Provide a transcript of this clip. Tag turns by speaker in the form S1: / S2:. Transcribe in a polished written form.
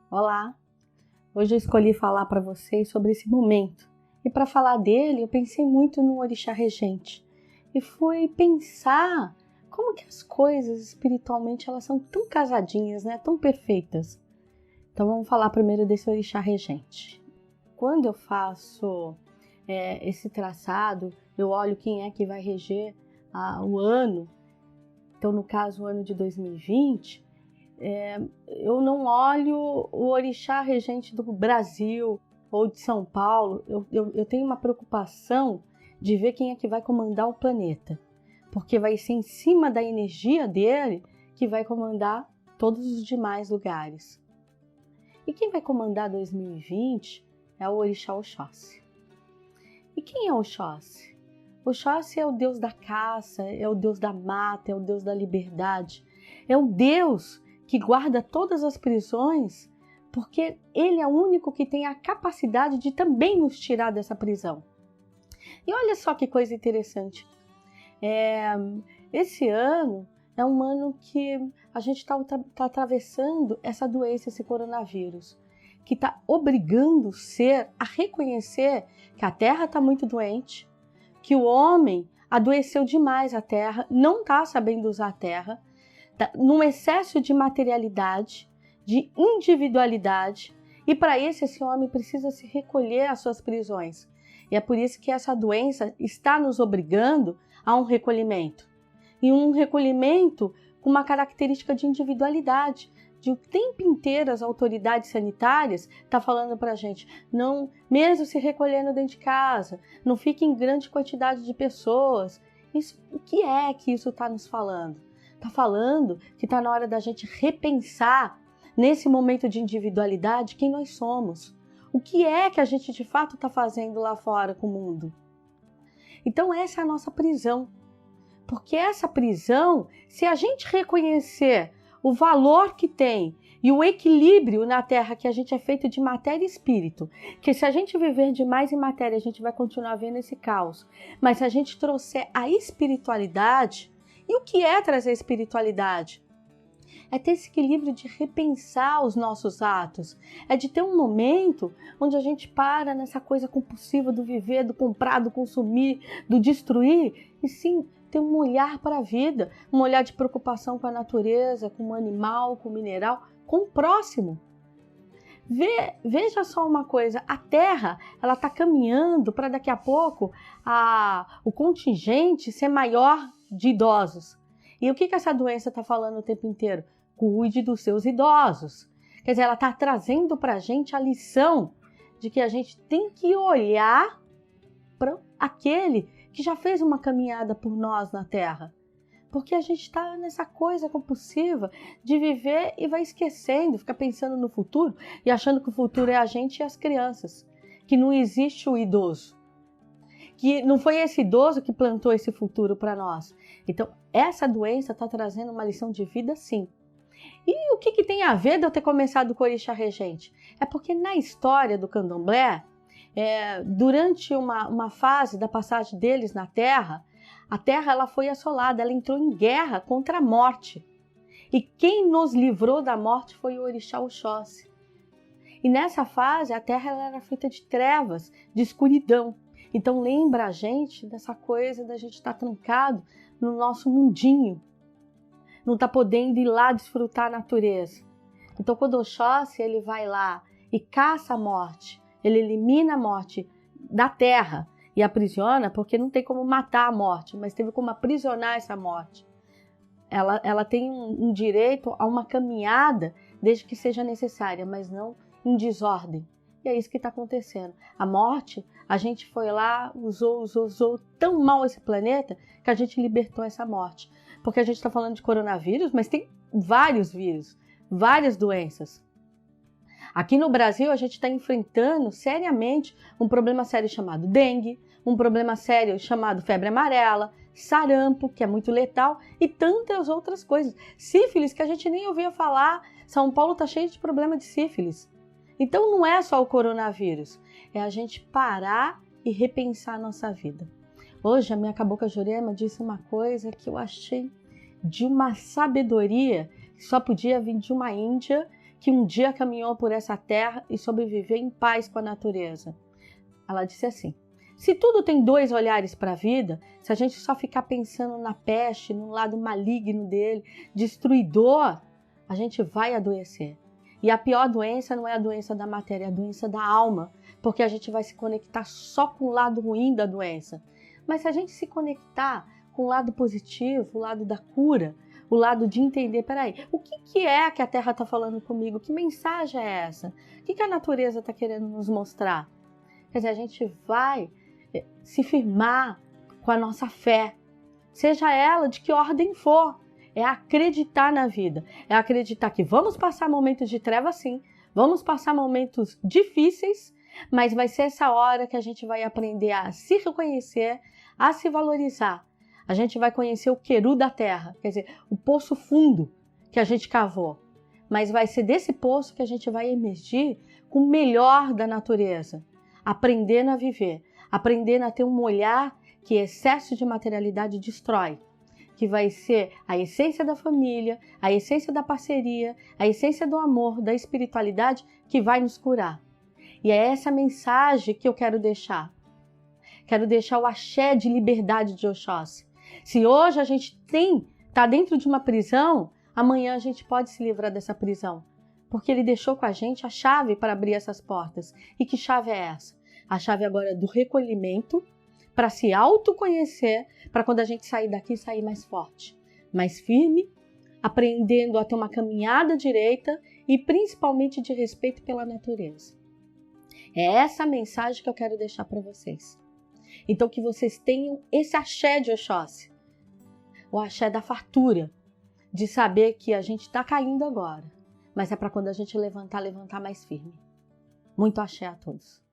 S1: Olá! Hoje eu escolhi falar para vocês sobre esse momento. E para falar dele, eu pensei muito no Orixá Regente. E fui pensar como que as coisas espiritualmente elas são tão casadinhas, né? Tão perfeitas. Então vamos falar primeiro desse Orixá Regente. Quando eu faço esse traçado, eu olho quem é que vai reger o ano. Então no caso o ano de 2020, eu não olho o Orixá Regente do Brasil ou de São Paulo. Eu tenho uma preocupação de ver quem é que vai comandar o planeta, porque vai ser em cima da energia dele que vai comandar todos os demais lugares. E quem vai comandar 2020 é o Orixá Oxóssi. E quem é Oxóssi? Oxóssi é o deus da caça, é o deus da mata, é o deus da liberdade, é o deus que guarda todas as prisões, porque ele é o único que tem a capacidade de também nos tirar dessa prisão. E olha só que coisa interessante. Esse ano é um ano que a gente está atravessando essa doença, esse coronavírus, que está obrigando o ser a reconhecer que a Terra está muito doente, que o homem adoeceu demais a Terra, não está sabendo usar a Terra, num excesso de materialidade, de individualidade, e para isso esse homem precisa se recolher às suas prisões. E é por isso que essa doença está nos obrigando a um recolhimento. E um recolhimento com uma característica de individualidade, de o tempo inteiro as autoridades sanitárias estão falando para a gente, não, mesmo se recolhendo dentro de casa, não fique em grande quantidade de pessoas. O que é que isso está nos falando? Está falando que está na hora da gente repensar, nesse momento de individualidade, quem nós somos. O que é que a gente de fato está fazendo lá fora com o mundo? Então essa é a nossa prisão. Porque essa prisão, se a gente reconhecer o valor que tem e o equilíbrio na Terra, que a gente é feito de matéria e espírito, que se a gente viver demais em matéria, a gente vai continuar vendo esse caos. Mas se a gente trouxer a espiritualidade, e o que é trazer espiritualidade? É ter esse equilíbrio de repensar os nossos atos. É de ter um momento onde a gente para nessa coisa compulsiva do viver, do comprar, do consumir, do destruir, e sim ter um olhar para a vida, um olhar de preocupação com a natureza, com o animal, com o mineral, com o próximo. Veja só uma coisa, a Terra ela está caminhando para daqui a pouco o contingente ser maior de idosos. E o que essa doença está falando o tempo inteiro? Cuide dos seus idosos. Quer dizer, ela está trazendo para a gente a lição de que a gente tem que olhar para aquele que já fez uma caminhada por nós na Terra. Porque a gente está nessa coisa compulsiva de viver e vai esquecendo, fica pensando no futuro e achando que o futuro é a gente e as crianças, que não existe o idoso, que não foi esse idoso que plantou esse futuro para nós. Então, essa doença está trazendo uma lição de vida, sim. E o que tem a ver de eu ter começado com o Orixá Regente? É porque na história do Candomblé, durante uma fase da passagem deles na Terra, a Terra ela foi assolada, ela entrou em guerra contra a morte. E quem nos livrou da morte foi o Orixá Oxóssi. E nessa fase, a Terra ela era feita de trevas, de escuridão. Então lembra a gente dessa coisa da gente estar trancado no nosso mundinho, não estar podendo ir lá desfrutar a natureza. Então quando o Oxóssi ele vai lá e caça a morte, ele elimina a morte da Terra e aprisiona, porque não tem como matar a morte, mas teve como aprisionar essa morte. Ela tem um direito a uma caminhada desde que seja necessária, mas não em desordem. E é isso que está acontecendo. A morte, a gente foi lá, usou tão mal esse planeta que a gente libertou essa morte. Porque a gente está falando de coronavírus, mas tem vários vírus, várias doenças. Aqui no Brasil, a gente está enfrentando seriamente um problema sério chamado dengue, um problema sério chamado febre amarela, sarampo, que é muito letal, e tantas outras coisas. Sífilis, que a gente nem ouvia falar. São Paulo está cheio de problema de sífilis. Então não é só o coronavírus, é a gente parar e repensar a nossa vida. Hoje a minha cabocla Jurema disse uma coisa que eu achei de uma sabedoria que só podia vir de uma Índia que um dia caminhou por essa terra e sobreviveu em paz com a natureza. Ela disse assim: se tudo tem dois olhares para a vida, se a gente só ficar pensando na peste, no lado maligno dele, destruidor, a gente vai adoecer. E a pior doença não é a doença da matéria, é a doença da alma, porque a gente vai se conectar só com o lado ruim da doença. Mas se a gente se conectar com o lado positivo, o lado da cura, o lado de entender, peraí, o que é que a Terra está falando comigo? Que mensagem é essa? O que a natureza está querendo nos mostrar? Quer dizer, a gente vai se firmar com a nossa fé, seja ela de que ordem for. É acreditar na vida, é acreditar que vamos passar momentos de treva sim, vamos passar momentos difíceis, mas vai ser essa hora que a gente vai aprender a se reconhecer, a se valorizar. A gente vai conhecer o queru da terra, quer dizer, o poço fundo que a gente cavou. Mas vai ser desse poço que a gente vai emergir com o melhor da natureza, aprendendo a viver, aprendendo a ter um olhar que excesso de materialidade destrói, que vai ser a essência da família, a essência da parceria, a essência do amor, da espiritualidade que vai nos curar. E é essa mensagem que eu quero deixar. Quero deixar o axé de liberdade de Oxóssi. Se hoje a gente está dentro de uma prisão, amanhã a gente pode se livrar dessa prisão. Porque ele deixou com a gente a chave para abrir essas portas. E que chave é essa? A chave agora do recolhimento, para se autoconhecer, para quando a gente sair daqui, sair mais forte, mais firme, aprendendo a ter uma caminhada direita e principalmente de respeito pela natureza. É essa a mensagem que eu quero deixar para vocês. Então que vocês tenham esse axé de Oxóssi, o axé da fartura, de saber que a gente está caindo agora, mas é para quando a gente levantar mais firme. Muito axé a todos.